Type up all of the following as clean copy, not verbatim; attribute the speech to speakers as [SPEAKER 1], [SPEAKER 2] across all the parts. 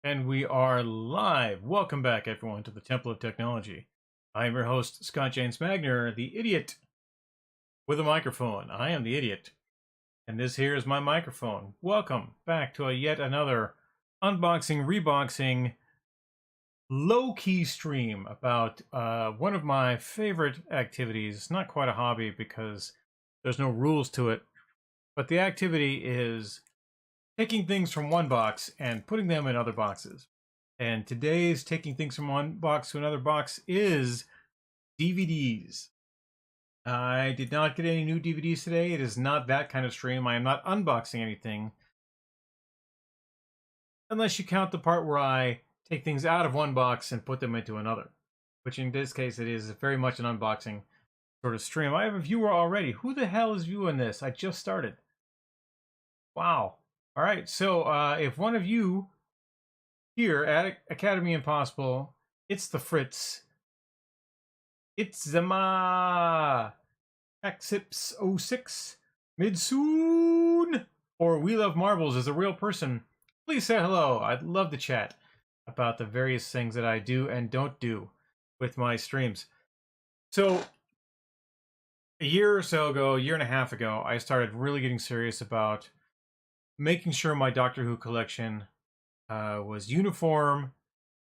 [SPEAKER 1] And we are live. Welcome back, everyone, to the Temple of Technology. I am your host, Scott James Magner, the idiot with a microphone. I am the idiot, and this here is my microphone. Welcome back to yet another unboxing, reboxing, low-key stream about one of my favorite activities. Not quite a hobby because there's no rules to it, but the activity is taking things from one box and putting them in other boxes. And today's taking things from one box to another box is DVDs. I did not get any new DVDs today. It is not that kind of stream. I am not unboxing anything. Unless you count the part where I take things out of one box and put them into another. Which in this case, it is very much an unboxing sort of stream. I have a viewer already. Who the hell is viewing this? I just started. Wow. All right, so if one of you here at Academy Impossible, it's the Fritz, it's Zama, Taxips06, Midsoon, or We Love Marbles is a real person, please say hello. I'd love to chat about the various things that I do and don't do with my streams. So, a year or so ago, a year and a half ago, I started really getting serious about making sure my Doctor Who collection was uniform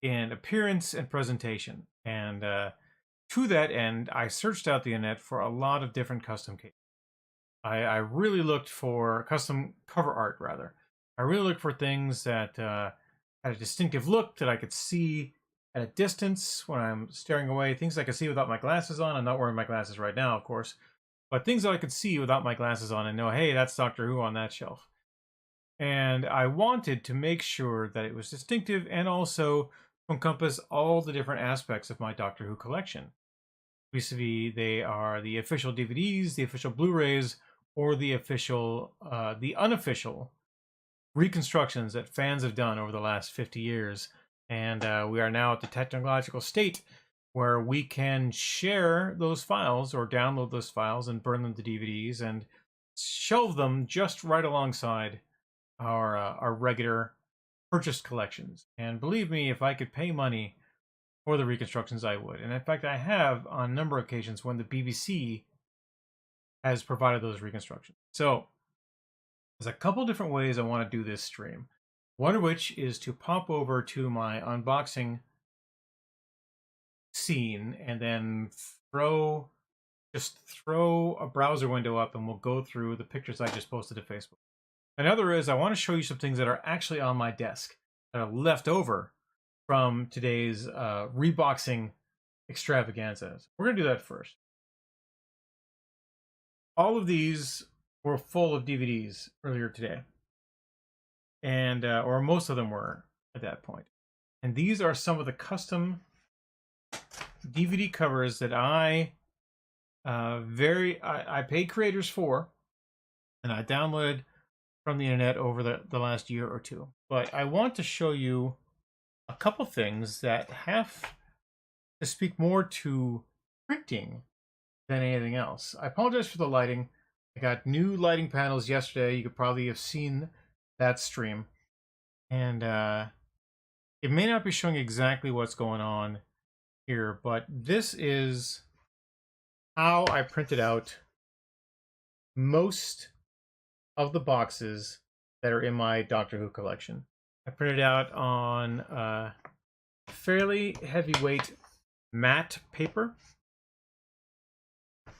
[SPEAKER 1] in appearance and presentation. And to that end, I searched out the internet for a lot of different custom cases. I really looked for custom cover art, rather. I really looked for things that had a distinctive look that I could see at a distance when I'm staring away, things I could see without my glasses on. I'm not wearing my glasses right now, of course, but things that I could see without my glasses on and know, hey, that's Doctor Who on that shelf. And I wanted to make sure that it was distinctive and also to encompass all the different aspects of my Doctor Who collection. Vis-a-vis, they are the official DVDs, the official Blu-rays, or the unofficial reconstructions that fans have done over the last 50 years. And we are now at the technological state where we can share those files or download those files and burn them to DVDs and shelve them just right alongside our regular purchased collections. And believe me, if I could pay money for the reconstructions, I would. And in fact, I have on a number of occasions when the BBC has provided those reconstructions. So there's a couple different ways I want to do this stream. One of which is to pop over to my unboxing scene and then just throw a browser window up and we'll go through the pictures I just posted to Facebook. Another is I want to show you some things that are actually on my desk that are left over from today's reboxing extravaganzas. We're going to do that first. All of these were full of DVDs earlier today. And or most of them were at that point. And these are some of the custom DVD covers that I paid creators for, and I downloaded from the internet over the last year or two. But I want to show you a couple things that have to speak more to printing than anything else. I apologize for the lighting. I got new lighting panels yesterday. You could probably have seen that stream. And it may not be showing exactly what's going on here, but this is how I printed out most of the boxes that are in my Doctor Who collection. I printed out on fairly heavyweight matte paper.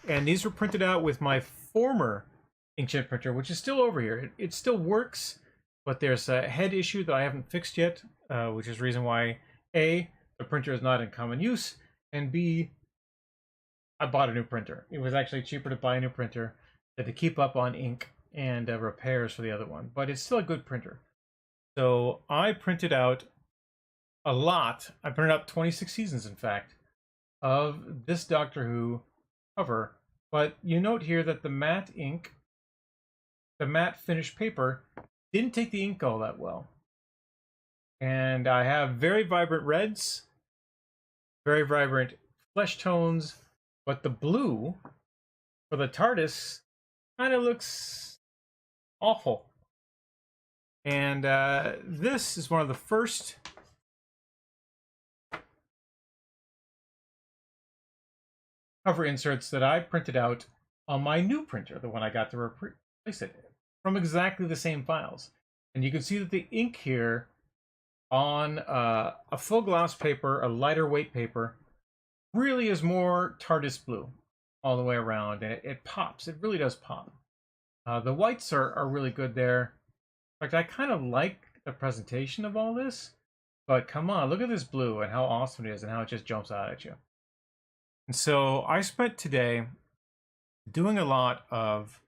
[SPEAKER 1] And these were printed out with my former inkjet printer, which is still over here. It still works, but there's a head issue that I haven't fixed yet, which is the reason why A, the printer is not in common use, and B, I bought a new printer. It was actually cheaper to buy a new printer than to keep up on ink and repairs for the other one, but it's still a good printer. So I printed out a lot. I printed out 26 seasons, in fact, of this Doctor Who cover. But you note here that the matte ink, the matte finished paper, didn't take the ink all that well. And I have very vibrant reds, very vibrant flesh tones, but the blue for the Tardis kind of looks awful. And this is one of the first cover inserts that I printed out on my new printer, the one I got to replace it, from exactly the same files. And you can see that the ink here on a full gloss paper, a lighter weight paper, really is more Tardis blue all the way around, and it pops. It really does pop. The whites are really good there. In fact, I kind of like the presentation of all this, but come on, look at this blue and how awesome it is and how it just jumps out at you. And so I spent today doing a lot of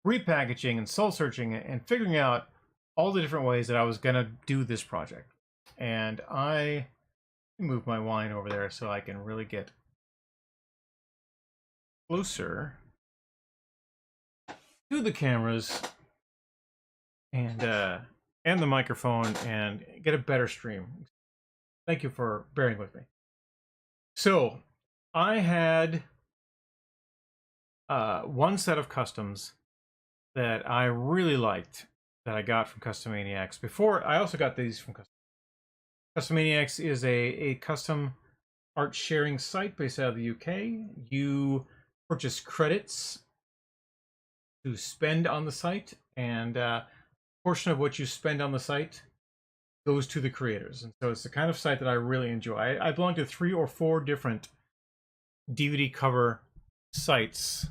[SPEAKER 1] repackaging and soul searching and figuring out all the different ways that I was going to do this project. And I move my wine over there so I can really get closer to the cameras and the microphone and get a better stream. Thank you for bearing with me. So I had one set of customs that I really liked that I got from Custom Maniacs. Before, I also got these from Custom Maniacs is a custom art sharing site based out of the UK. You purchase credits to spend on the site, and a portion of what you spend on the site goes to the creators. And so it's the kind of site that I really enjoy. I belong to 3 or 4 different DVD cover sites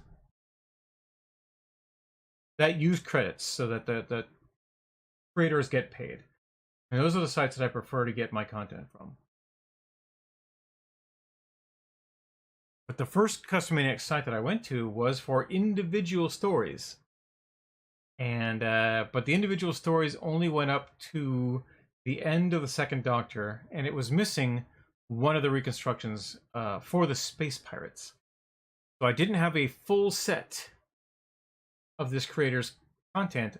[SPEAKER 1] that use credits so that the creators get paid. And those are the sites that I prefer to get my content from. But the first Custom Maniacs site that I went to was for individual stories. And but the individual stories only went up to the end of the Second Doctor, and it was missing one of the reconstructions for the Space Pirates. So I didn't have a full set of this creator's content,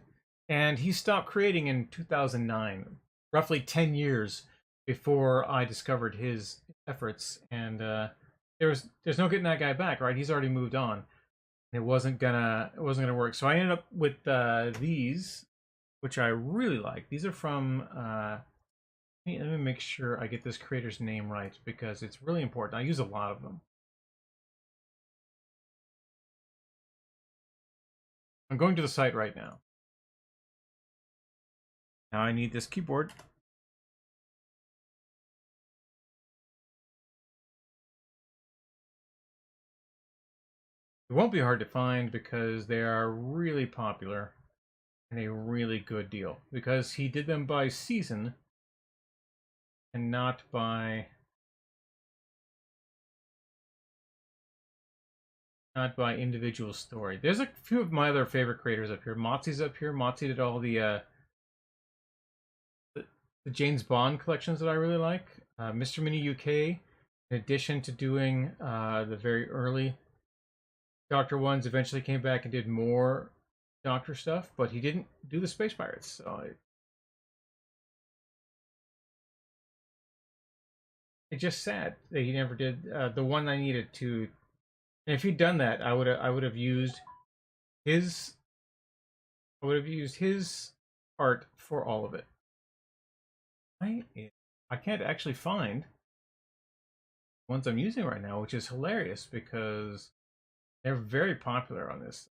[SPEAKER 1] and he stopped creating in 2009, roughly 10 years before I discovered his efforts. And there's no getting that guy back, right? He's already moved on. It wasn't gonna work. So I ended up with these, which I really like. These are from let me make sure I get this creator's name right because it's really important. I use a lot of them. I'm going to the site right now. Now I need this keyboard. It won't be hard to find because they are really popular and a really good deal because he did them by season and not by individual story. There's a few of my other favorite creators up here. Motzi's up here. Motzi did all the James Bond collections that I really like. Mr. Mini UK, in addition to doing the very early Doctor ones, eventually came back and did more Doctor stuff, but he didn't do the Space Pirates. So it's just sad that he never did the one I needed to. And if he'd done that, I would have used his art for all of it. I can't actually find ones I'm using right now, which is hilarious because they're very popular on this.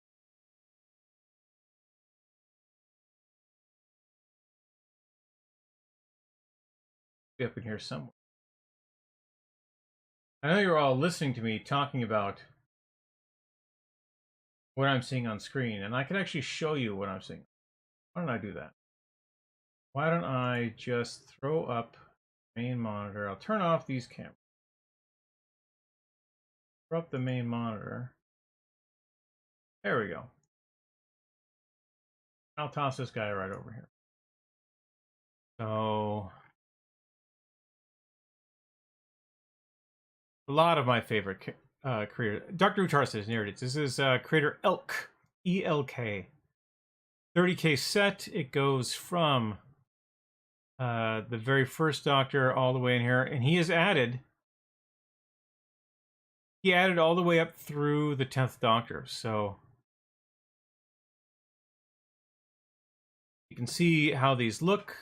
[SPEAKER 1] Be up in here somewhere. I know you're all listening to me talking about what I'm seeing on screen, and I can actually show you what I'm seeing. Why don't I do that? Why don't I just throw up main monitor? I'll turn off these cameras. Throw up the main monitor. There we go. I'll toss this guy right over here. So a lot of my favorite creator, Dr. Utar says, here it is. This is creator Elk, ELK. 30K set. It goes from the very first Doctor all the way in here, and he added all the way up through the 10th Doctor. So You can see how these look.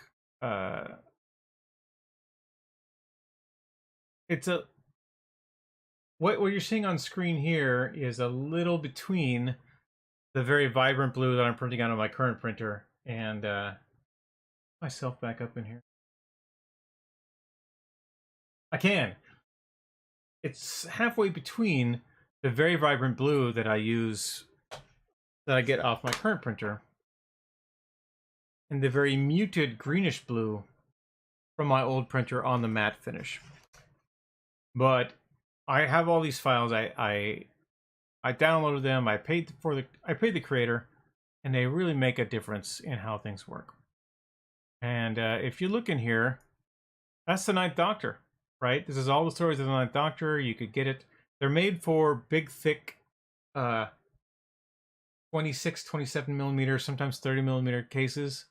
[SPEAKER 1] It's a what you're seeing on screen here is a little between the very vibrant blue that I'm printing out on my current printer and myself back up in here. I can. It's halfway between the very vibrant blue that I use, that I get off my current printer, and the very muted greenish blue from my old printer on the matte finish. But I have all these files. I downloaded them. I paid the creator, and they really make a difference in how things work. And if you look in here, that's the Ninth Doctor, right? This is all the stories of the Ninth Doctor. You could get it. They're made for big, thick, 26, 27 millimeter, sometimes 30 millimeter cases.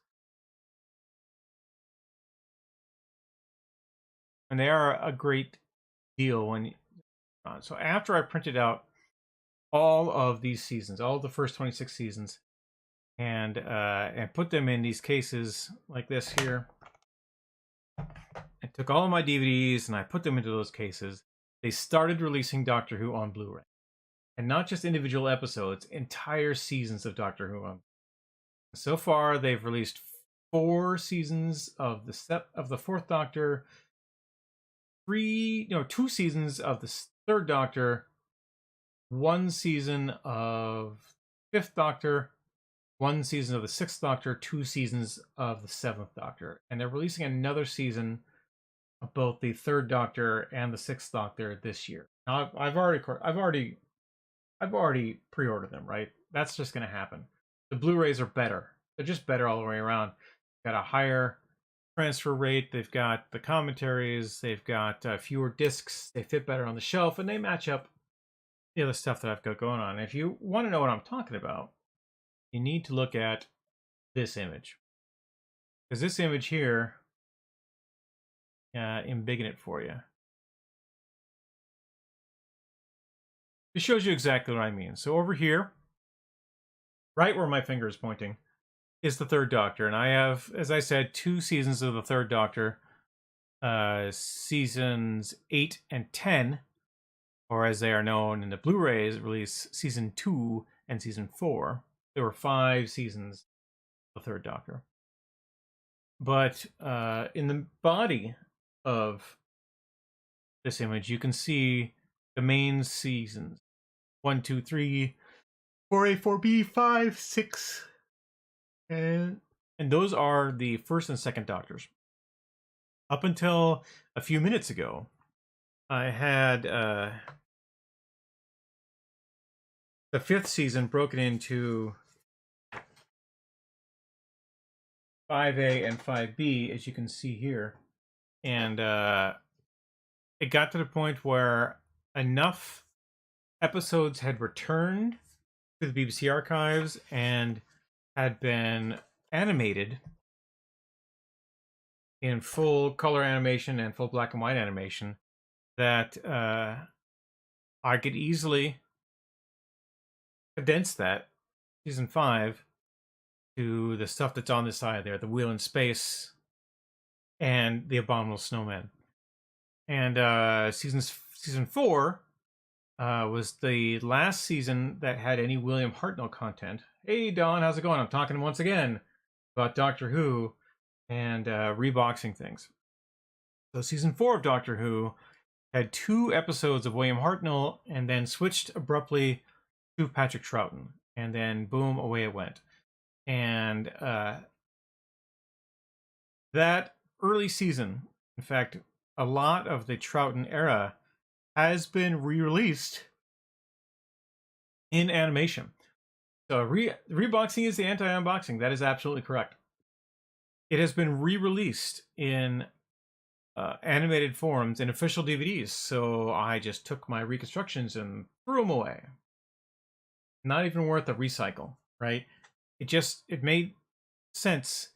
[SPEAKER 1] And they are a great deal when so after I printed out all of these seasons, all of the first 26 seasons, and put them in these cases like this here, I took all of my DVDs and I put them into those cases. They started releasing Doctor Who on Blu-ray, and not just individual episodes, entire seasons of Doctor Who. So far, they've released 4 seasons of the Fourth Doctor, 2 seasons of the Third Doctor, 1 season of Fifth Doctor, 1 season of the Sixth Doctor, 2 seasons of the Seventh Doctor, and they're releasing another season of both the Third Doctor and the Sixth Doctor this year. Now, I've already pre-ordered them. Right, that's just going to happen. The Blu-rays are better. They're just better all the way around. Got a higher transfer rate. They've got the commentaries. They've got fewer discs. They fit better on the shelf, and they match up the other stuff that I've got going on. If you want to know what I'm talking about, you need to look at this image, because this image here, I'm bigging it for you. It shows you exactly what I mean. So over here, right where my finger is pointing, is the Third Doctor, and I have, as I said, 2 seasons of the Third Doctor, seasons 8 and 10, or as they are known in the Blu-rays release, season 2 and season 4. There were 5 seasons of the Third Doctor. But in the body of this image, you can see the main seasons: 1, 2, 3, 4A, 4B, 5, 6, and those are the first and second Doctors. Up until a few minutes ago, I had the 5th season broken into 5A and 5B, as you can see here. And it got to the point where enough episodes had returned to the BBC archives and had been animated in full color animation and full black and white animation that I could easily condense that season 5 to the stuff that's on this side there, the Wheel in Space and the Abominable Snowman. And season 4 was the last season that had any William Hartnell content. Hey Don, how's it going? I'm talking once again about Doctor Who and reboxing things. So season 4 of Doctor Who had 2 episodes of William Hartnell and then switched abruptly to Patrick Troughton. And then boom, away it went. And that early season, in fact, a lot of the Troughton era has been re-released in animation. So reboxing is the anti-unboxing. That is absolutely correct. It has been re-released in animated forms in official DVDs. So I just took my reconstructions and threw them away. Not even worth a recycle, right? It made sense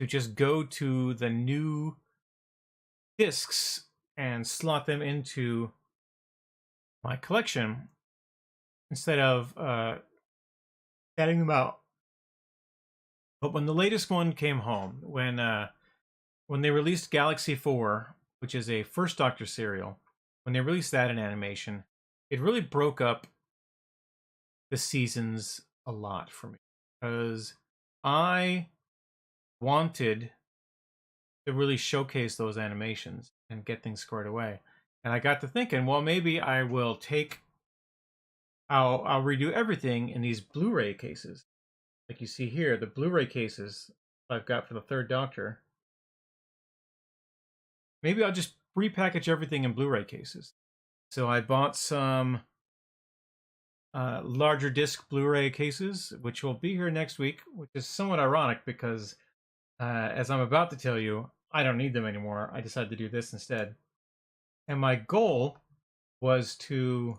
[SPEAKER 1] to just go to the new discs and slot them into my collection instead of getting them out But when the latest one came home, when they released Galaxy 4, which is a First Doctor serial, when they released that in animation, it really broke up the seasons a lot for me because I wanted to really showcase those animations and get things squared away. And I got to thinking, well, maybe I'll redo everything in these Blu-ray cases. Like you see here, the Blu-ray cases I've got for the Third Doctor. Maybe I'll just repackage everything in Blu-ray cases. So I bought some larger disc Blu-ray cases, which will be here next week, which is somewhat ironic because, as I'm about to tell you, I don't need them anymore. I decided to do this instead. And my goal was to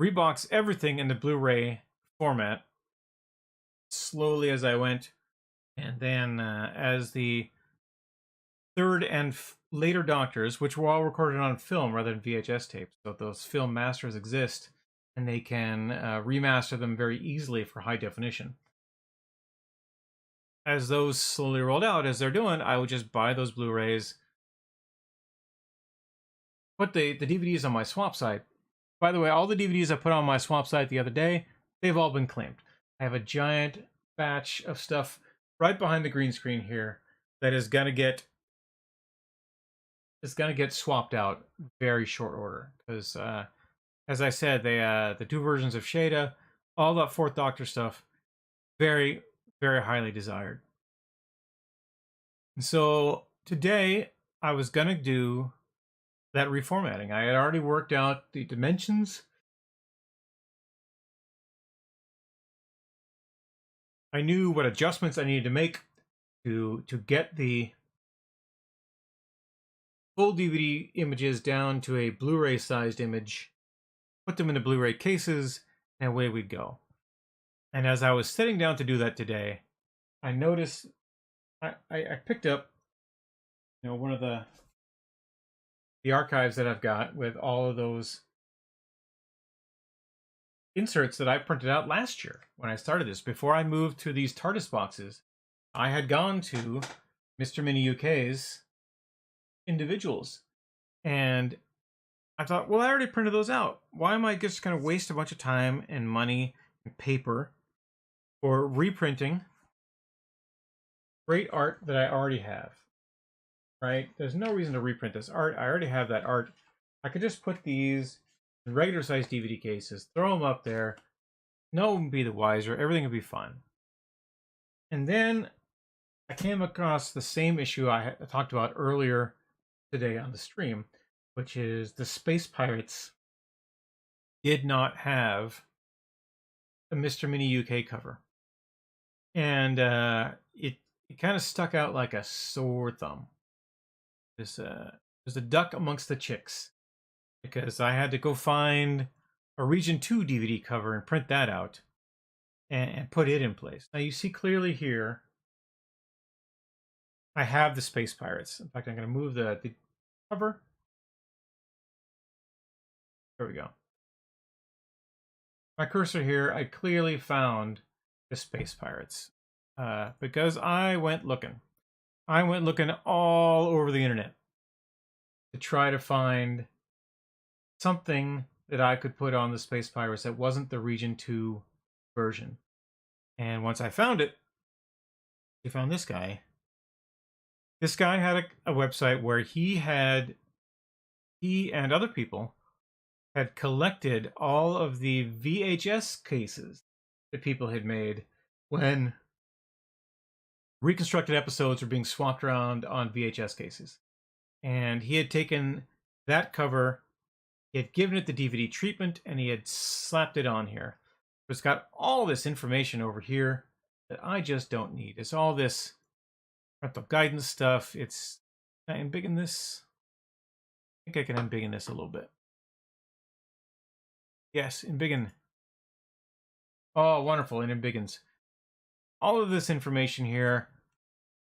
[SPEAKER 1] rebox everything in the Blu-ray format slowly as I went, and then as the third and later Doctors, which were all recorded on film rather than VHS tapes, so those film masters exist, and they can remaster them very easily for high definition. As those slowly rolled out, as they're doing, I would just buy those Blu-rays, put the DVDs on my swap site. By the way, all the DVDs I put on my swap site the other day, they've all been claimed. I have a giant batch of stuff right behind the green screen here that is gonna get swapped out very short order because, as I said, the two versions of Shada, all that Fourth Doctor stuff, very, very highly desired. And so today I was gonna do that reformatting. I had already worked out the dimensions. I knew what adjustments I needed to make to get the full DVD images down to a Blu-ray sized image, put them in the Blu-ray cases, and away we'd go. And as I was sitting down to do that today, I noticed I picked up, one of the archives that I've got with all of those inserts that I printed out last year when I started this. Before I moved to these Tardis boxes, I had gone to Mr. Mini UK's individuals, and I thought, well, I already printed those out. Why am I just going to waste a bunch of time and money and paper for reprinting great art that I already have? Right? There's no reason to reprint this art. I already have that art. I could just put these in regular sized DVD cases, throw them up there. No one would be the wiser. Everything would be fine. And then I came across the same issue I talked about earlier today on the stream, which is the Space Pirates did not have a Mr. Mini UK cover. And it kind of stuck out like a sore thumb. There's a duck amongst the chicks, because I had to go find a Region 2 DVD cover and print that out and put it in place. Now you see clearly here, I have the Space Pirates. In fact, I'm going to move the cover. There we go. My cursor here, I clearly found the Space Pirates because I went looking. I went looking all over the internet to try to find something that I could put on the Space Pirates that wasn't the Region 2 version. And once I found it, I found this guy. This guy had a website where he and other people had collected all of the VHS cases that people had made when reconstructed episodes were being swapped around on VHS cases. And he had taken that cover, he had given it the DVD treatment, and he had slapped it on here. It's got all this information over here that I just don't need. It's all this parental guidance stuff. It's, can I embiggen this? I think I can embiggen this a little bit. Yes, embiggen. Oh, wonderful, it embiggins. All of this information here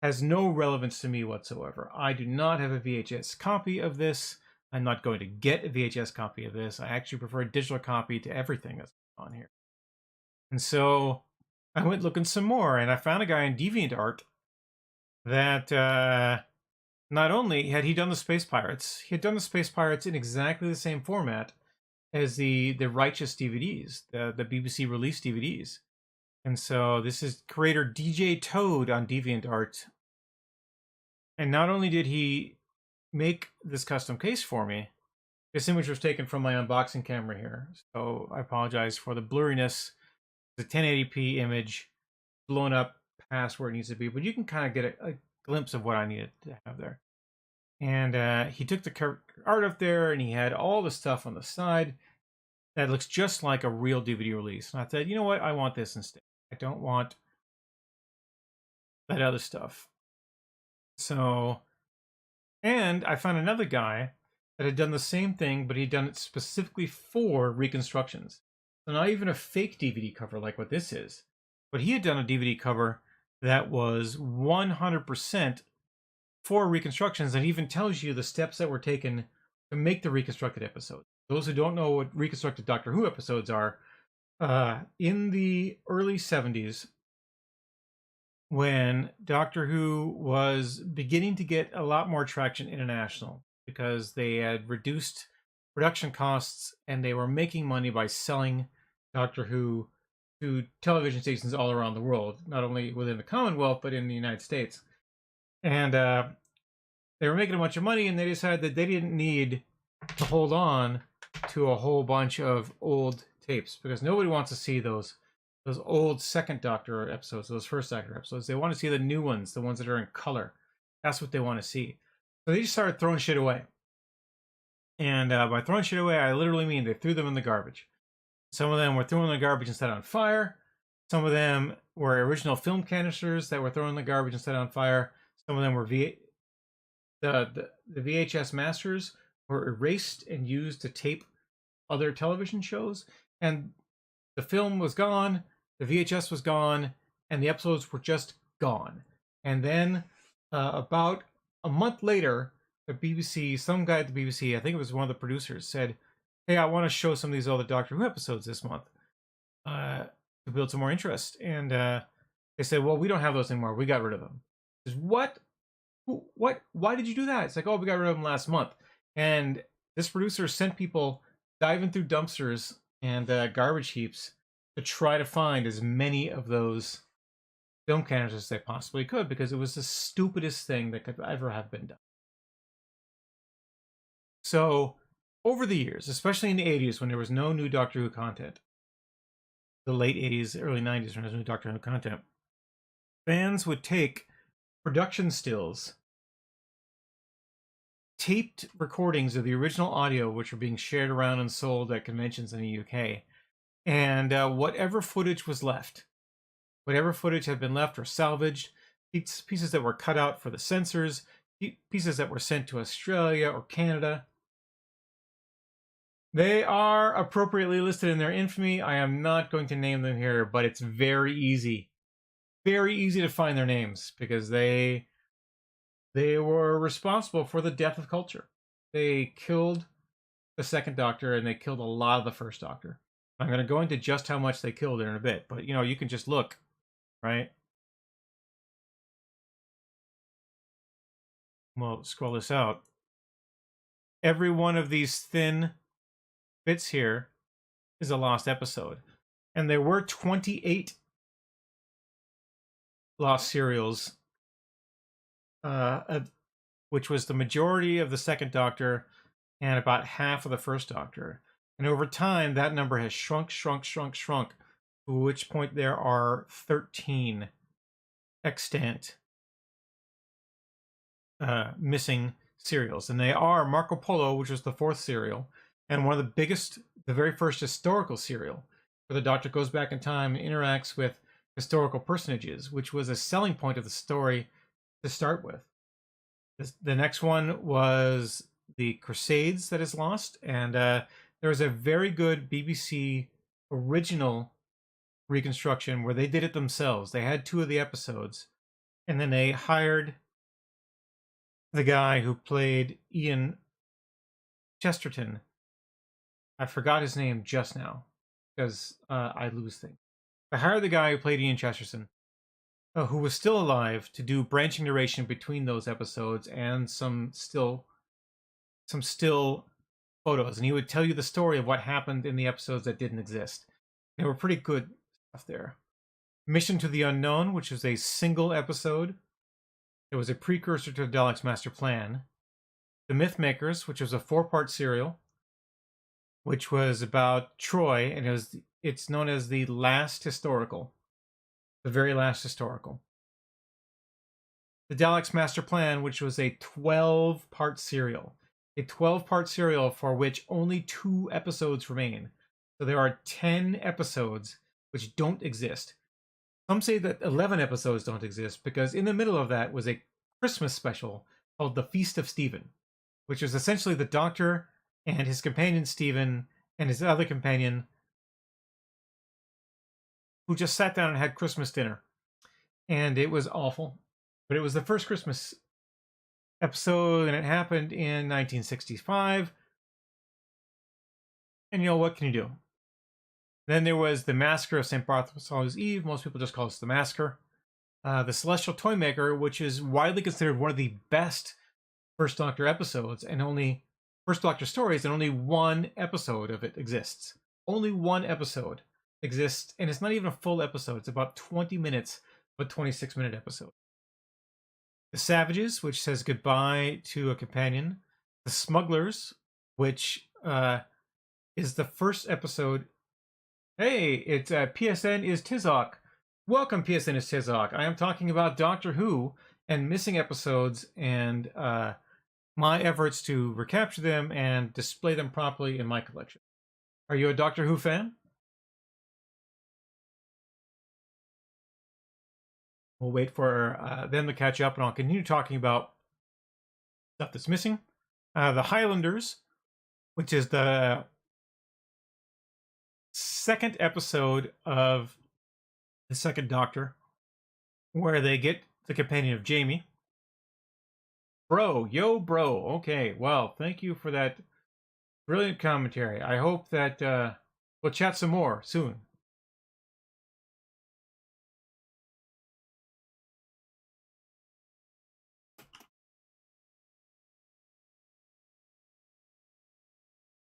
[SPEAKER 1] has no relevance to me whatsoever. I do not have a VHS copy of this. I'm not going to get a VHS copy of this. I actually prefer a digital copy to everything that's on here. And so I went looking some more, and I found a guy in DeviantArt that not only had he done the Space Pirates, he had done the Space Pirates in exactly the same format as the Righteous DVDs, the BBC release DVDs. And so this is creator DJ Toad on DeviantArt. And not only did he make this custom case for me, this image was taken from my unboxing camera here. So I apologize for the blurriness. The 1080p image blown up past where it needs to be, but you can kind of get a glimpse of what I needed to have there. And he took the art up there, and he had all the stuff on the side that looks just like a real DVD release. And I said, you know what? I want this instead. I don't want that other stuff. So, and I found another guy that had done the same thing, but he'd done it specifically for reconstructions. So not even a fake DVD cover like what this is, but he had done a DVD cover that was 100% for reconstructions, and even tells you the steps that were taken to make the reconstructed episode. Those who don't know what reconstructed Doctor Who episodes are, in the early 70s, when Doctor Who was beginning to get a lot more traction international, because they had reduced production costs and they were making money by selling Doctor Who to television stations all around the world, not only within the Commonwealth, but in the United States. And they were making a bunch of money, and they decided that they didn't need to hold on to a whole bunch of old tapes, because nobody wants to see those old Second Doctor episodes, those First Doctor episodes. They want to see the new ones, the ones that are in color. That's what they want to see. So they just started throwing shit away. And by throwing shit away, I literally mean they threw them in the garbage. Some of them were thrown in the garbage and set on fire. Some of them were original film canisters that were thrown in the garbage and set on fire. Some of them were the VHS masters were erased and used to tape other television shows. And the film was gone, the VHS was gone, and the episodes were just gone. And then about a month later, the BBC, some guy at the BBC, I think it was one of the producers, said, hey, I want to show some of these other Doctor Who episodes this month to build some more interest. And they said, well, we don't have those anymore. We got rid of them. Says, what? Why did you do that? It's like, oh, we got rid of them last month. And this producer sent people diving through dumpsters and garbage heaps to try to find as many of those film canisters as they possibly could, because it was the stupidest thing that could ever have been done. So over the years, especially in the 80s when there was no new Doctor Who content, the late 80s, early 90s when there was new Doctor Who content, fans would take production stills, taped recordings of the original audio, which were being shared around and sold at conventions in the UK, and whatever footage was left, whatever footage had been left or salvaged, pieces that were cut out for the censors, pieces that were sent to Australia or Canada, they are appropriately listed in their infamy. I am not going to name them here, but it's very easy to find their names, because they were responsible for the death of culture. They killed the Second Doctor, and they killed a lot of the First Doctor. I'm going to go into just how much they killed in a bit, but you can just look, right? We'll scroll this out. Every one of these thin bits here is a lost episode. And there were 28 lost serials, which was the majority of the Second Doctor and about half of the First Doctor. And over time, that number has shrunk, to which point there are 13 extant missing serials. And they are Marco Polo, which was the 4th serial, and one of the biggest, the very first historical serial, where the Doctor goes back in time and interacts with historical personages, which was a selling point of the story to start with. The next one was the Crusades that is lost, and there was a very good BBC original reconstruction where they did it themselves. They had 2 of the episodes, and then they hired the guy who played Ian Chesterton. I forgot his name just now, because I lose things. They hired the guy who played Ian Chesterton, who was still alive, to do branching narration between those episodes and some still photos, and he would tell you the story of what happened in the episodes that didn't exist. They were pretty good stuff there. Mission to the Unknown, which was a single episode. It was a precursor to the Daleks' Master Plan. The Mythmakers, which was a 4-part serial, which was about Troy, and it's known as the last historical, the very last historical. The Daleks' Master Plan, which was a 12-part serial. A 12-part serial for which only 2 episodes remain. So there are 10 episodes which don't exist. Some say that 11 episodes don't exist because in the middle of that was a Christmas special called The Feast of Stephen, which was essentially the Doctor and his companion Stephen and his other companion who just sat down and had Christmas dinner. And it was awful. But it was the first Christmas episode, and it happened in 1965. And you know, what can you do? Then there was the Massacre of St. Bartholomew's Eve. Most people just call this the Massacre. The Celestial Toymaker, which is widely considered one of the best First Doctor episodes, and only First Doctor stories, and only 1 episode of it exists. Only 1 episode exists, and it's not even a full episode. It's about 20 minutes of a 26-minute episode. The Savages, which says goodbye to a companion. The Smugglers, which is the first episode. Hey, it's PSN is Tizok. Welcome, PSN is Tizok. I am talking about Doctor Who and missing episodes and my efforts to recapture them and display them properly in my collection. Are you a Doctor Who fan? We'll wait for them to catch up, and I'll continue talking about stuff that's missing. The Highlanders, which is the 2nd episode of the 2nd Doctor, where they get the companion of Jamie. Bro, yo, bro. Okay, well, thank you for that brilliant commentary. I hope that we'll chat some more soon.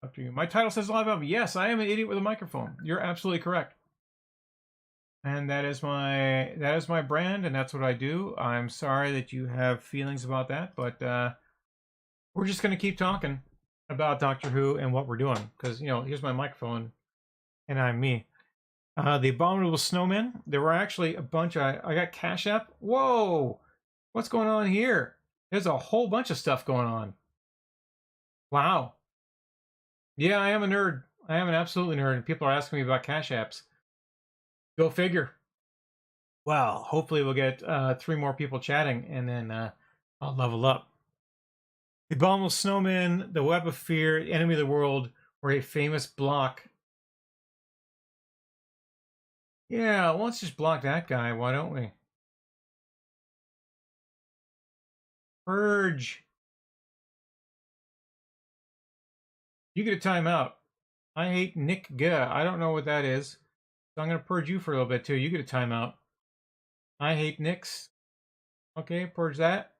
[SPEAKER 1] Up to you. My title says live album. Yes, I am an idiot with a microphone. You're absolutely correct. And that is my brand, and that's what I do. I'm sorry that you have feelings about that, but we're just gonna keep talking about Doctor Who and what we're doing, because you know, here's my microphone, and I'm me. The Abominable Snowmen. There were actually a bunch. I got Cash App. Whoa, what's going on here? There's a whole bunch of stuff going on. Wow. Yeah, I am a nerd. I am an absolute nerd, and people are asking me about Cash Apps. Go figure. Well, hopefully we'll get 3 more people chatting, and then I'll level up. The Abominable Snowman, The Web of Fear, Enemy of the World, or a famous block. Yeah, well, let's just block that guy. Why don't we? Purge. You get a timeout. I hate Nick Gah. I don't know what that is. So I'm going to purge you for a little bit, too. You get a timeout. I hate Nicks. Okay, purge that.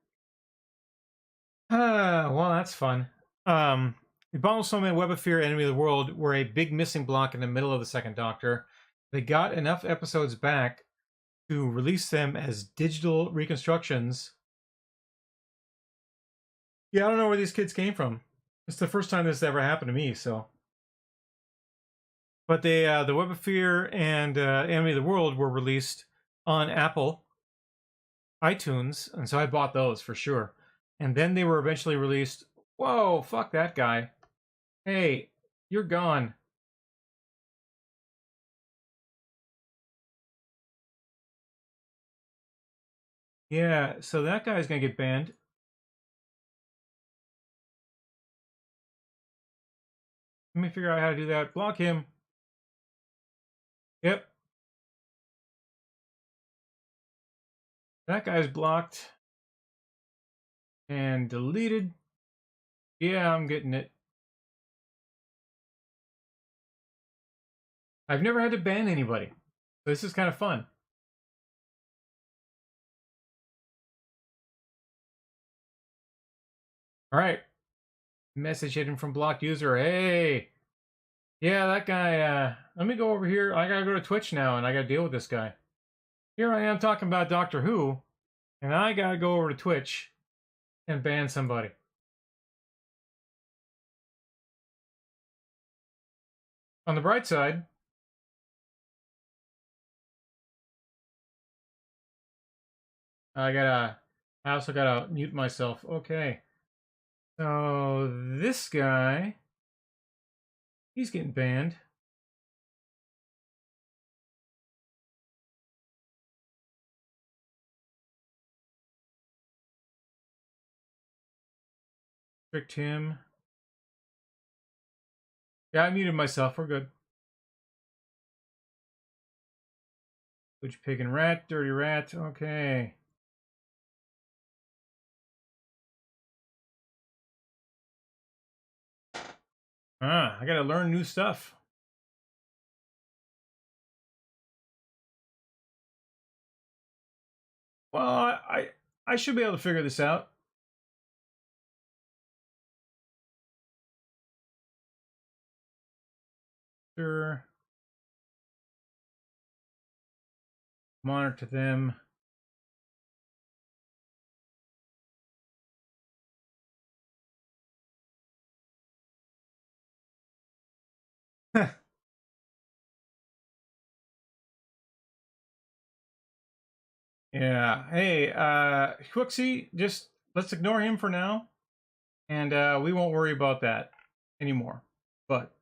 [SPEAKER 1] Well, that's fun. The Abominable Snowman, Web of Fear, Enemy of the World were a big missing block in the middle of the 2nd Doctor. They got enough episodes back to release them as digital reconstructions. Yeah, I don't know where these kids came from. It's the first time this ever happened to me, so. But they, the Web of Fear and Enemy of the World were released on Apple iTunes, and so I bought those for sure. And then they were eventually released. Whoa, fuck that guy. Hey, you're gone. Yeah, so that guy's gonna get banned. Let me figure out how to do that. Block him. Yep. That guy's blocked. And deleted. Yeah, I'm getting it. I've never had to ban anybody. This is kind of fun. All right. Message hidden from blocked user. Hey. Yeah, that guy. Let me go over here. I gotta go to Twitch now, and I gotta deal with this guy. Here I am talking about Doctor Who, and I gotta go over to Twitch and ban somebody. On the bright side, I also gotta mute myself. Okay. So this guy, he's getting banned. Tricked him. Yeah, I muted myself. We're good. Which pig and rat, dirty rat. Okay. I gotta learn new stuff. Well, I should be able to figure this out. Sure. Monitor them. Yeah. Hey, Hooksy, just let's ignore him for now, and we won't worry about that anymore. But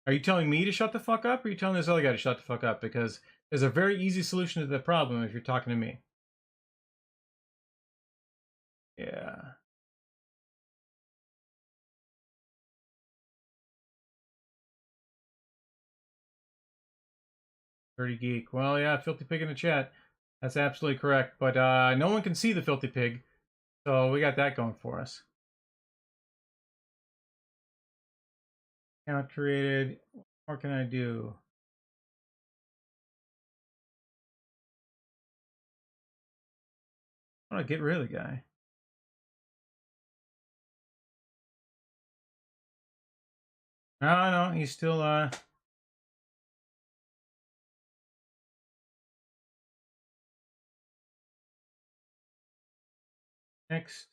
[SPEAKER 1] are you telling me to shut the fuck up, or are you telling this other guy to shut the fuck up? Because there's a very easy solution to the problem if you're talking to me. Yeah. Dirty geek. Well, yeah, filthy pig in the chat. That's absolutely correct. But no one can see the filthy pig, so we got that going for us. Account created. What can I do? How do I get rid of the guy? No, he's still next.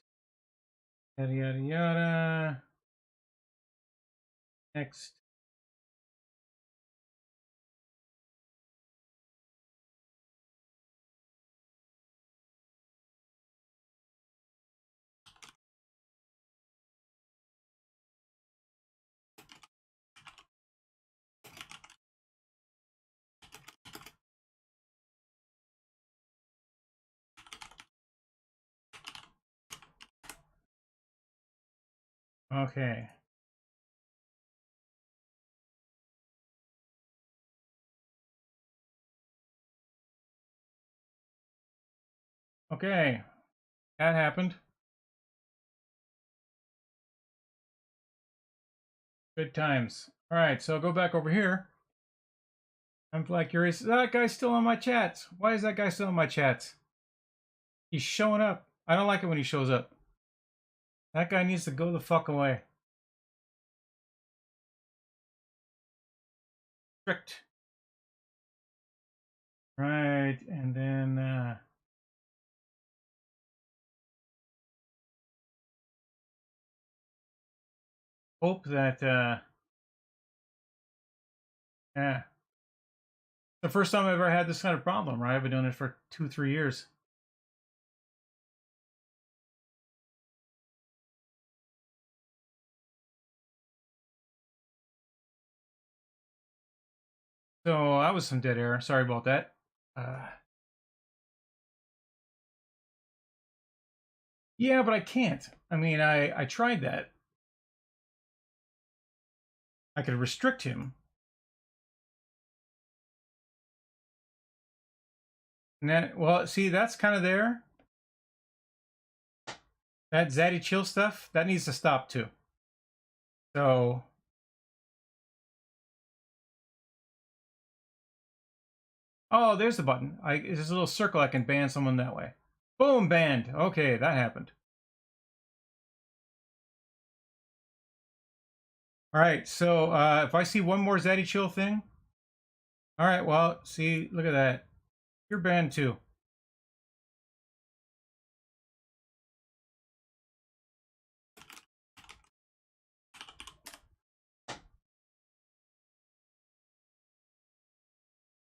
[SPEAKER 1] Yada yada yada. Next. Okay. Okay. That happened. Good times. All right, so go back over here. I'm like curious. That guy's still on my chats. Why is that guy still on my chats? He's showing up. I don't like it when he shows up. That guy needs to go the fuck away. Strict. Right, and then hope that yeah. The first time I've ever had this kind of problem, right? I've been doing it for 2-3 years. So that was some dead air. Sorry about that. Yeah, but I can't. I mean, I tried that. I could restrict him. And that, well, see, that's kind of there. That Zaddy chill stuff, that needs to stop too. So Oh, there's the button. There's a little circle. I can ban someone that way. Boom, banned. Okay, that happened. All right, so if I see one more Zaddy Chill thing, all right, well, see, look at that. You're banned too.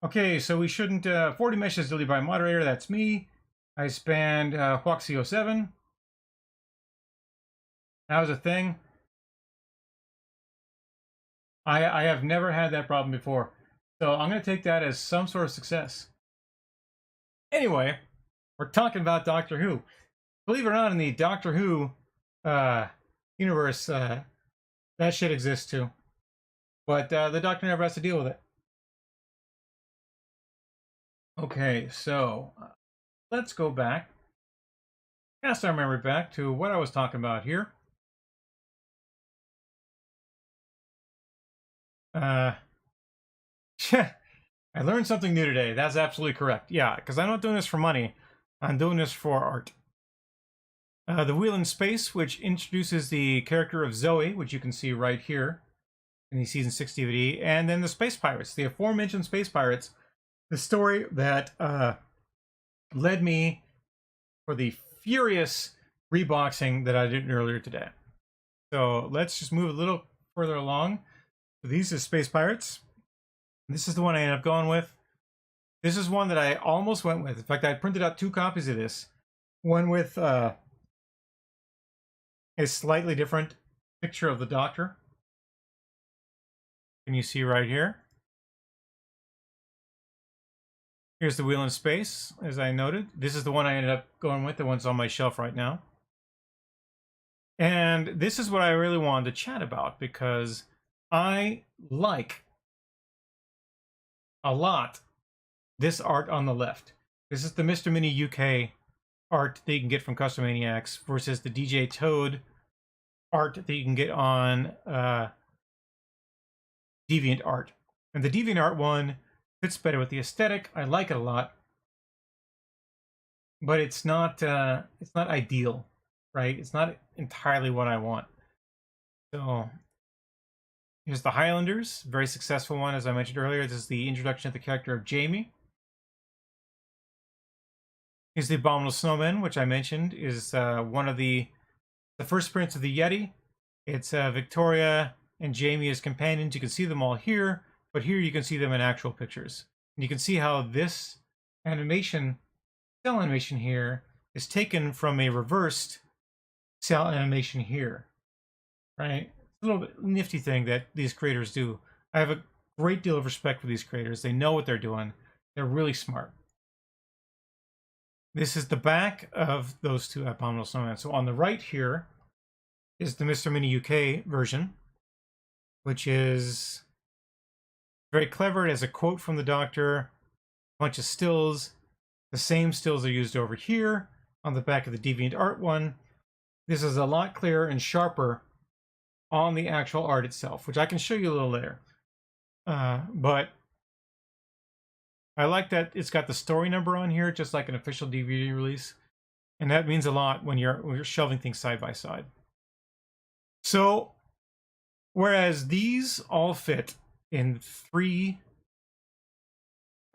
[SPEAKER 1] Okay, so we shouldn't, 40 meshes deleted by moderator, that's me. I spanned Huaxio7. That was a thing. I have never had that problem before. So I'm going to take that as some sort of success. Anyway, we're talking about Doctor Who. Believe it or not, in the Doctor Who universe, that shit exists too. But the Doctor never has to deal with it. Okay, so let's go back. Cast our memory back to what I was talking about here. I learned something new today. That's absolutely correct. Yeah, because I'm not doing this for money. I'm doing this for art. The Wheel in Space, which introduces the character of Zoe, which you can see right here in the Season 6 DVD. And then the Space Pirates, the aforementioned Space Pirates. The story that led me for the furious reboxing that I did earlier today. So let's just move a little further along. So these are Space Pirates. This is the one I ended up going with. This is one that I almost went with. In fact, I printed out 2 copies of this. One with a slightly different picture of the Doctor. Can you see right here? Here's the Wheel in Space, as I noted. This is the one I ended up going with, the one's on my shelf right now. And this is what I really wanted to chat about, because I like a lot this art on the left. This is the Mr. Mini UK art that you can get from Custom Maniacs versus the DJ Toad art that you can get on Deviant Art. And the Deviant Art one fits better with the aesthetic. I like it a lot, but it's not ideal, right? It's not entirely what I want. So here's the Highlanders, very successful one, as I mentioned earlier. This is the introduction of the character of Jamie. Here's the Abominable Snowman, which I mentioned is one of the first appearance of the Yeti. It's Victoria and Jamie as companions. You can see them all here, but here you can see them in actual pictures. And you can see how this animation, cell animation here, is taken from a reversed cell animation here, right? It's a little bit nifty thing that these creators do. I have a great deal of respect for these creators. They know what they're doing. They're really smart. This is the back of those 2 Abominable Snowmen. So on the right here is the Mr. Mini UK version, which is very clever. It has a quote from the Doctor, a bunch of stills. The same stills are used over here on the back of the Deviant Art one. This is a lot clearer and sharper on the actual art itself, which I can show you a little later. But I like that it's got the story number on here, just like an official DVD release. And that means a lot when you're shelving things side by side. So, whereas these all fit in 3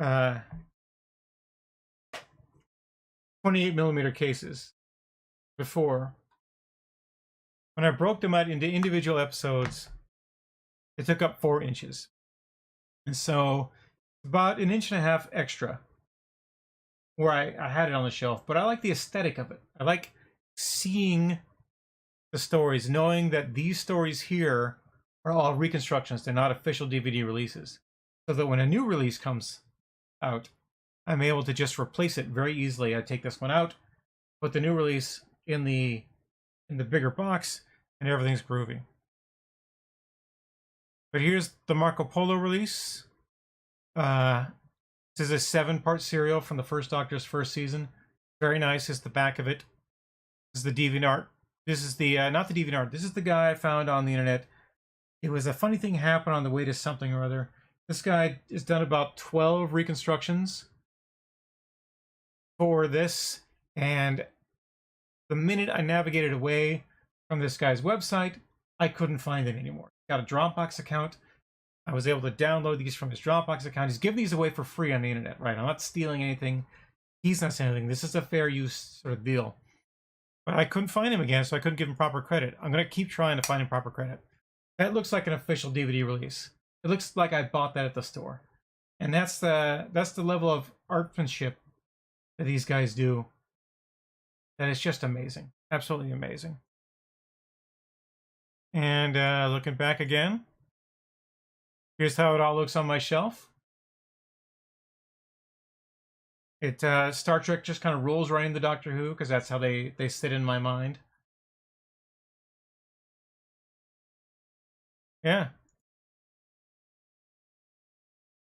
[SPEAKER 1] 28mm cases before, when I broke them out into individual episodes, it took up 4 inches. And so about 1.5 inches extra where I had it on the shelf, but I like the aesthetic of it. I like seeing the stories, knowing that these stories here are all reconstructions. They're not official DVD releases. So that when a new release comes out, I'm able to just replace it very easily. I take this one out, put the new release in the bigger box, and everything's groovy. But here's the Marco Polo release. This is a 7-part serial from the first Doctor's first season. Very nice. Is the back of it. This is the DeviantArt. This is the not the DeviantArt. This is the guy I found on the internet. It was a funny thing happened on the way to something or other. This guy has done about 12 reconstructions for this, and the minute I navigated away from this guy's website, I couldn't find it anymore. Got a Dropbox account. I was able to download these from his Dropbox account. He's giving these away for free on the internet, right? I'm not stealing anything. He's not saying anything. This is a fair use sort of deal. But I couldn't find him again, so I couldn't give him proper credit. I'm going to keep trying to find him proper credit. That looks like an official DVD release. It looks like I bought that at the store. And that's the level of artmanship that these guys do. That is just amazing. Absolutely amazing. And looking back again, here's how it all looks on my shelf. It Star Trek just kind of rolls right into Doctor Who because that's how they sit in my mind. Yeah.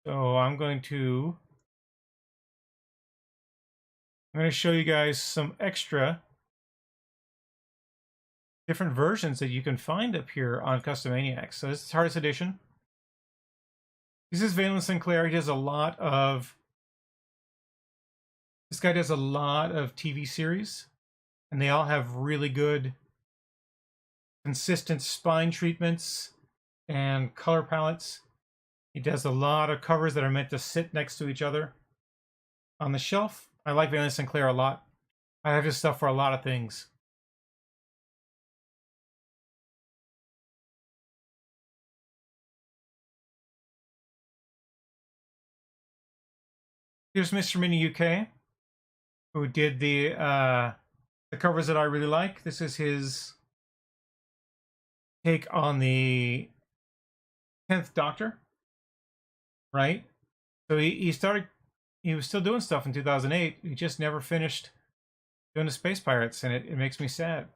[SPEAKER 1] So I'm going to show you guys some extra different versions that you can find up here on Custom Maniacs. So this is Tardis Edition. This is Valen Sinclair. He does a lot of. This guy does a lot of TV series, and they all have really good, consistent spine treatments and color palettes. He does a lot of covers that are meant to sit next to each other on the shelf. I like Valen Sinclair a lot. I have his stuff for a lot of things. Here's Mr. Mini UK, who did the covers that I really like. This is his take on the 10th Doctor, right? So he was still doing stuff in 2008. He just never finished doing the Space Pirates, and it makes me sad.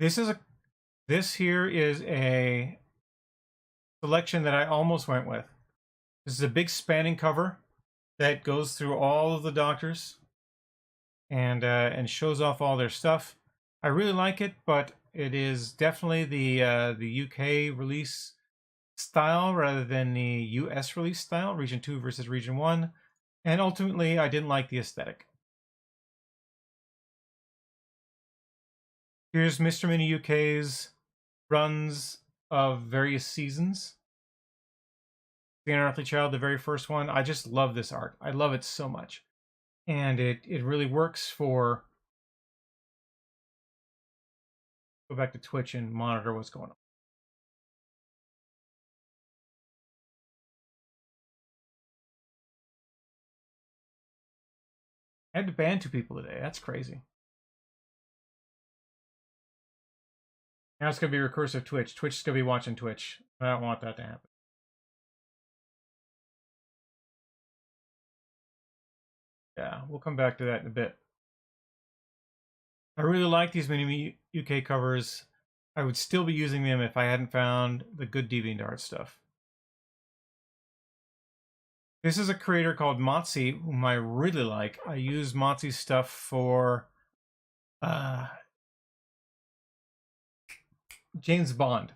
[SPEAKER 1] This here is a selection that I almost went with. This is a big spanning cover that goes through all of the Doctors and shows off all their stuff. I really like it, but it is definitely the UK release style rather than the US release style, Region 2 versus Region 1. And ultimately, I didn't like the aesthetic. Here's Mr. Mini UK's runs of various seasons. The Unearthly Child, the very first one. I just love this art. I love it so much. And it really works for... Go back to Twitch and monitor what's going on. I had to ban 2 people today. That's crazy. Now it's going to be recursive Twitch. Twitch is going to be watching Twitch. I don't want that to happen. Yeah, we'll come back to that in a bit. I really like these Mini UK covers. I would still be using them if I hadn't found the good DeviantArt stuff. This is a creator called Motzi, whom I really like. I use Motzi's stuff for James Bond.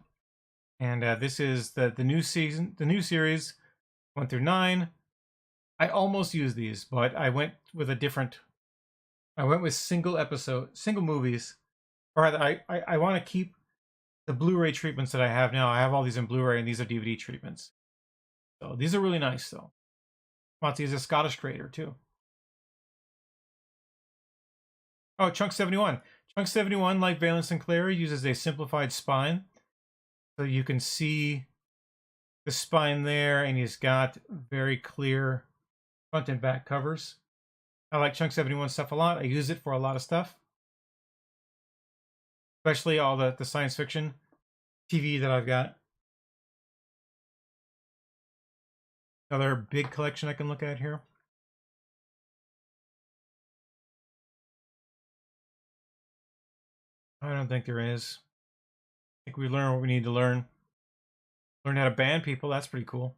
[SPEAKER 1] And this is the new season, the new series, 1 through 9. I almost used these, but I went with a different... I went with single movies. Or rather, I want to keep the Blu-ray treatments that I have now. I have all these in Blu-ray, and these are DVD treatments. So these are really nice, though. Motzi is a Scottish creator, too. Oh, Chunk 71. Chunk 71, like Valen Sinclair, uses a simplified spine. So you can see the spine there, and he's got very clear front and back covers. I like Chunk 71 stuff a lot. I use it for a lot of stuff. Especially all the science fiction TV that I've got. Another big collection I can look at here. I don't think there is. I think we learn what we need to learn. Learn how to ban people. That's pretty cool.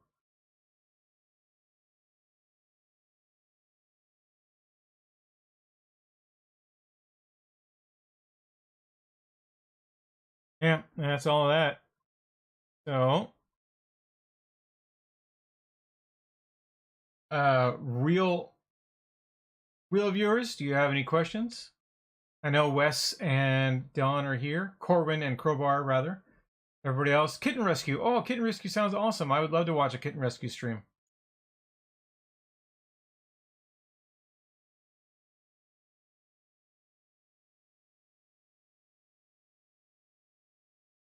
[SPEAKER 1] Yeah, that's all of that. So, real viewers, do you have any questions? I know Wes and Don are here. Corwin and Crowbar, rather. Everybody else, Kitten Rescue. Oh, Kitten Rescue sounds awesome. I would love to watch a Kitten Rescue stream.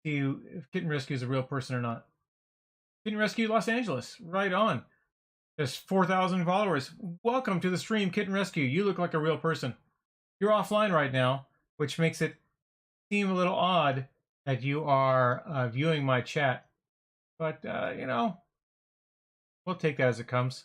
[SPEAKER 1] See if Kitten Rescue is a real person or not. Kitten Rescue Los Angeles, right on. There's 4,000 followers. Welcome to the stream, Kitten Rescue. You look like a real person. You're offline right now, which makes it seem a little odd that you are viewing my chat. But, you know, we'll take that as it comes.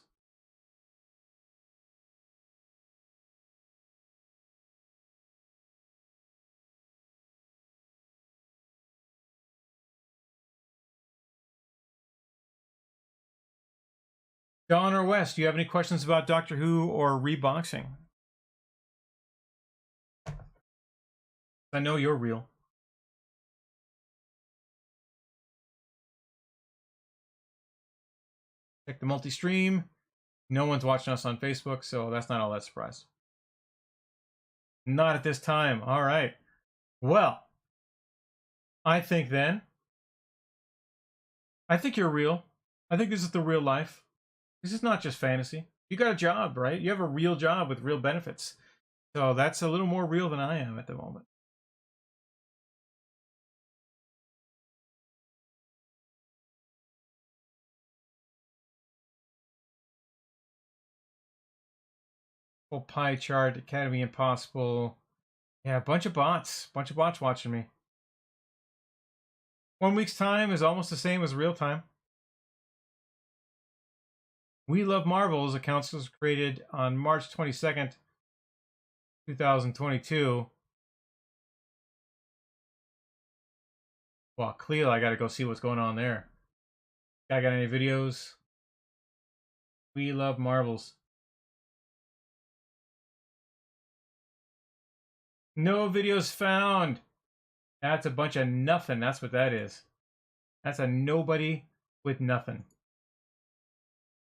[SPEAKER 1] Don or West, do you have any questions about Doctor Who or reboxing? I know you're real. Check the multi-stream. No one's watching us on Facebook, so that's not all that surprised. Not at this time. All right. Well, I think you're real. I think this is the real life. This is not just fantasy. You got a job, right? You have a real job with real benefits. So that's a little more real than I am at the moment. Full pie chart, Academy Impossible. Yeah, a bunch of bots. Bunch of bots watching me. 1 week's time is almost the same as real time. We Love Marvels account was created on March 22nd, 2022. Well, Cleo, I gotta go see what's going on there. Guy got any videos? We Love Marvels. No videos found. That's a bunch of nothing. That's what that is. That's a nobody with nothing.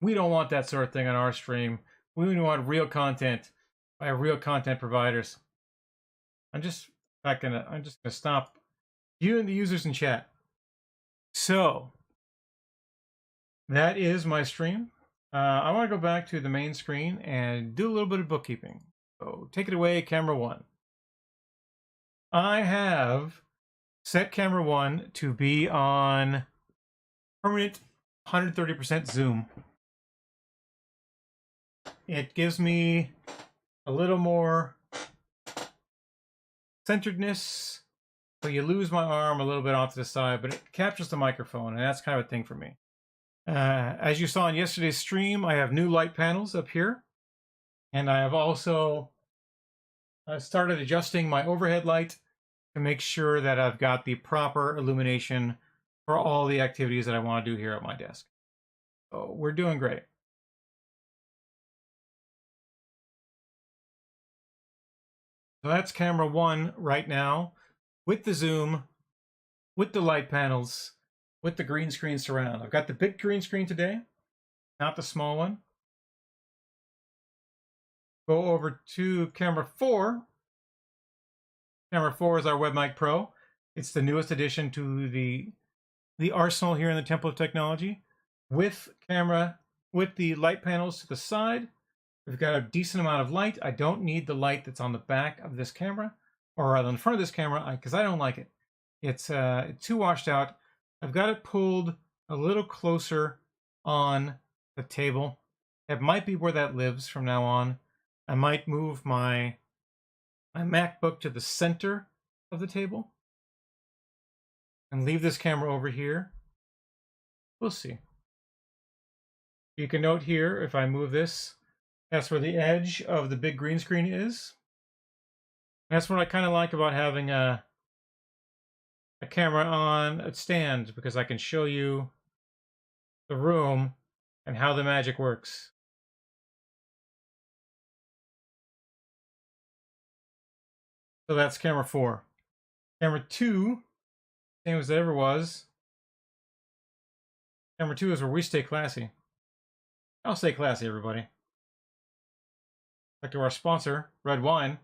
[SPEAKER 1] We don't want that sort of thing on our stream. We want real content by real content providers. I'm just gonna stop viewing the users in chat. So that is my stream. I want to go back to the main screen and do a little bit of bookkeeping. So take it away, camera one. I have set camera one to be on permanent 130% zoom. It gives me a little more centeredness, but you lose my arm a little bit off to the side, but it captures the microphone, and that's kind of a thing for me. As you saw in yesterday's stream, I have new light panels up here, and I have also started adjusting my overhead light to make sure that I've got the proper illumination for all the activities that I want to do here at my desk. So we're doing great. So that's camera one right now, with the zoom, with the light panels, with the green screen surround. I've got the big green screen today, not the small one. Go over to camera four. Camera four is our WebMic Pro. It's the newest addition to the arsenal here in the Temple of Technology. With the light panels to the side, we've got a decent amount of light. I don't need the light that's on the back of this camera, or rather in front of this camera, because I don't like it. It's too washed out. I've got it pulled a little closer on the table. It might be where that lives from now on. I might move my MacBook to the center of the table and leave this camera over here. We'll see. You can note here, if I move this, that's where the edge of the big green screen is. That's what I kind of like about having a camera on a stand, because I can show you the room and how the magic works. So that's camera four. Camera two, same as it ever was, Camera 2 is where we stay classy. I'll stay classy, everybody. Back to our sponsor, Red Wine.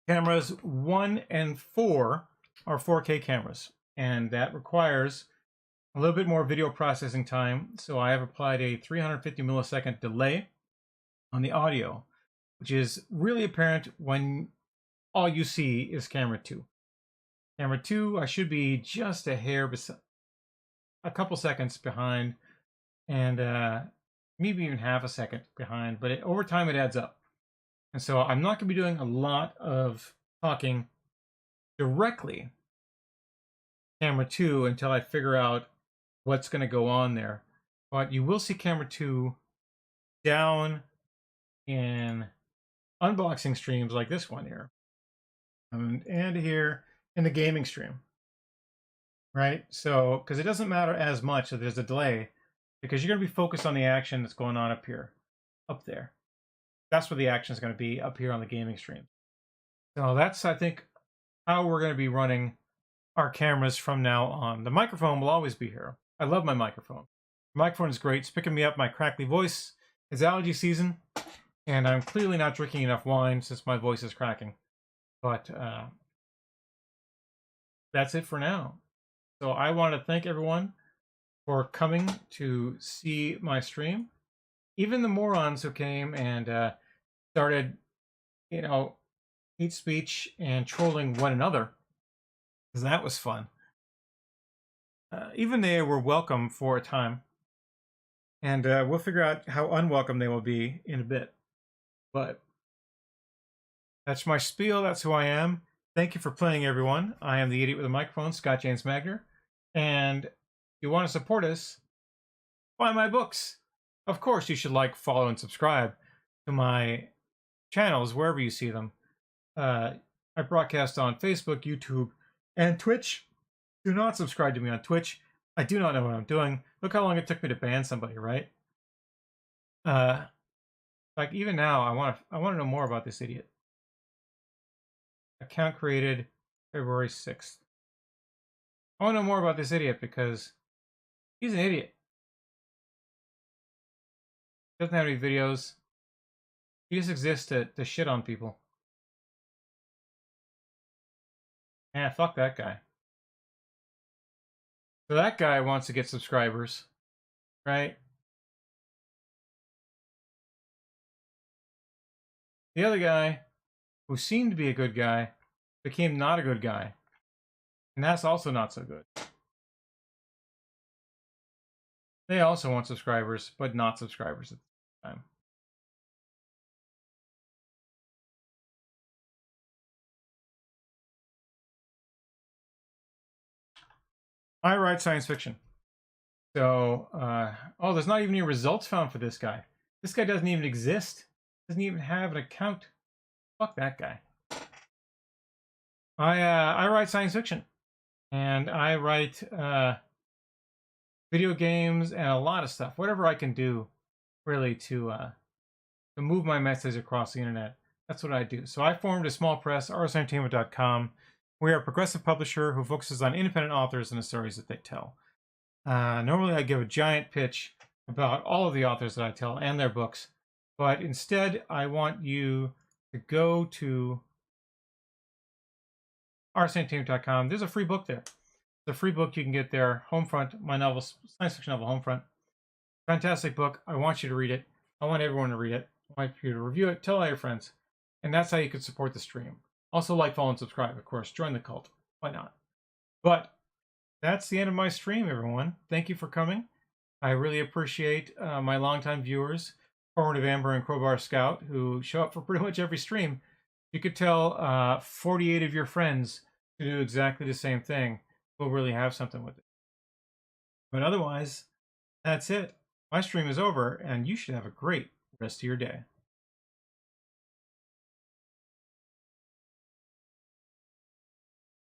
[SPEAKER 1] Cameras 1 and 4 are 4K cameras, and that requires a little bit more video processing time. So I have applied a 350 millisecond delay on the audio, which is really apparent when all you see is camera 2. Camera 2, I should be just a hair, a couple seconds behind, and maybe even half a second behind, but over time it adds up. And so I'm not going to be doing a lot of talking directly camera 2 until I figure out what's going to go on there. But you will see camera 2 down in unboxing streams like this one here. And here in the gaming stream. Right? So, because it doesn't matter as much that there's a delay, because you're going to be focused on the action that's going on up here, up there. That's where the action is going to be, up here on the gaming stream. So that's, I think, how we're going to be running our cameras from now on. The microphone will always be here. I love my microphone. The microphone is great. It's picking me up my crackly voice. It's allergy season, and I'm clearly not drinking enough wine since my voice is cracking. But that's it for now. So I want to thank everyone for coming to see my stream. Even the morons who came and started, hate speech and trolling one another, because that was fun. Even they were welcome for a time. And we'll figure out how unwelcome they will be in a bit. But that's my spiel. That's who I am. Thank you for playing, everyone. I am the idiot with a microphone, Scott James Magner. And if you want to support us, buy my books. Of course, you should like, follow, and subscribe to my channels wherever you see them. I broadcast on Facebook, YouTube, and Twitch. Do not subscribe to me on Twitch. I do not know what I'm doing. Look how long it took me to ban somebody, right? Like even now, I want to know more about this idiot. Account created February 6th. I want to know more about this idiot because he's an idiot. Doesn't have any videos. He just exists to shit on people. Fuck that guy. So that guy wants to get subscribers, right? The other guy, who seemed to be a good guy, became not a good guy. And that's also not so good. They also want subscribers, but not subscribers at the time. I write science fiction. So, oh, there's not even any results found for this guy. This guy doesn't even exist. Doesn't even have an account. Fuck that guy. I write science fiction. And I write video games and a lot of stuff. Whatever I can do, really, to move my message across the internet. That's what I do. So I formed a small press, rsentertainment.com. We are a progressive publisher who focuses on independent authors and the stories that they tell. Normally I give a giant pitch about all of the authors that I tell and their books, but instead I want you to go to rsentertainment.com. There's a free book there. It's a free book you can get there. Homefront, my novel, science fiction novel, Homefront. Fantastic book. I want you to read it. I want everyone to read it. I want you to review it. Tell all your friends. And that's how you can support the stream. Also like, follow, and subscribe, of course. Join the cult. Why not? But that's the end of my stream, everyone. Thank you for coming. I really appreciate my longtime viewers, Formative Amber and Crowbar Scout, who show up for pretty much every stream. You could tell 48 of your friends to do exactly the same thing. We'll really have something with it. But otherwise, that's it. My stream is over, and you should have a great rest of your day.